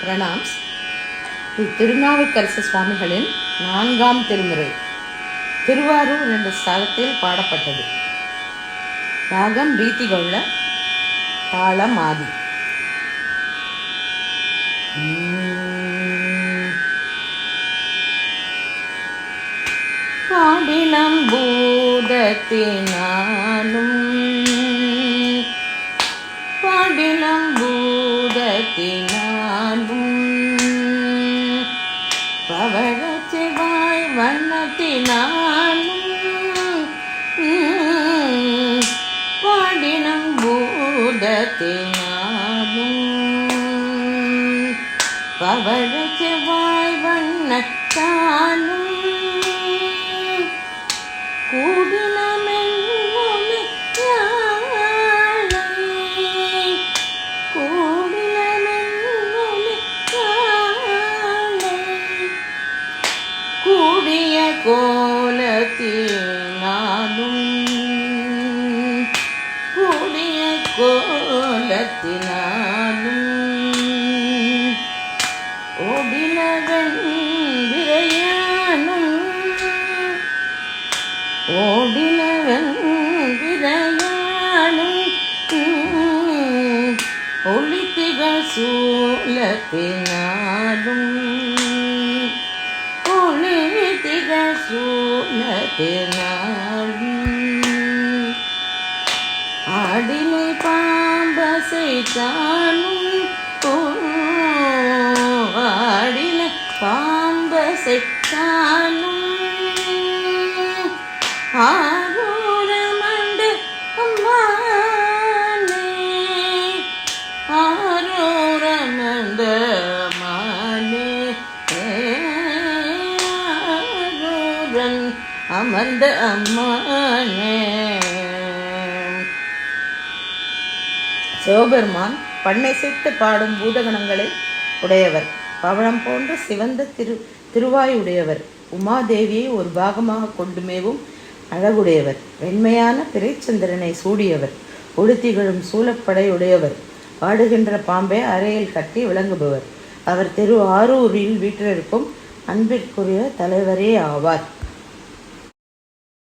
Pranams. Thirunavukkarasu சுவாமிகளின் 4ஆம் திருமுறை திருவாரூர் என்ற ஸ்தலத்தில் பாடப்பட்டது. ராகம் ரீதிகொள்ள, தாளம் ஆதி. பாடினம் பூதத்தினாலும் பாடினம் பூதத்தினாலும் பவழச் செவ்வாய் வண்ணத்தினாலும் பாடினம் பூதத்தினாலும் பவழச் செவ்வாய் வண்ணத்தாலும் கூடினமென்னுமே யாழை கூடினமென்னுமே யாழை கூடிய கோலத்தினாலும் கூடிய கோலத்தினாலும் ஓடினவன் விரையானும் ஓடினவன் விரையானும் ஒளித்திகள் சூலத்தினாலும் ஒளித்திகள் சூலத்தினாலும் ஆடினை பாம்பசைத்தானும் ஆடினை பாம்பசைத்தானும் ஆரூரமண்ட அம்மானே ஆரூரமண்ட மானே ஆரூரன் அமர்ந்த அம்மானே. சிவபெருமான் பண்ணைசைத்து பாடும் பூதகணங்களை உடையவர். பவளம் போன்ற சிவந்த திருவாயுடையவர். உமாதேவியை ஒரு பாகமாக கொண்டு மேவும் அழகுடையவர். வெண்மையான பிறைச்சந்திரனை சூடியவர். ஒடுத்திகளும் சூலப்படையுடையவர். பாடுகின்ற பாம்பை அறையில் கட்டி விளங்குபவர். அவர் ஆரூரில் வீற்றிருக்கும் அன்பிற்குரிய தலைவரே ஆவார்.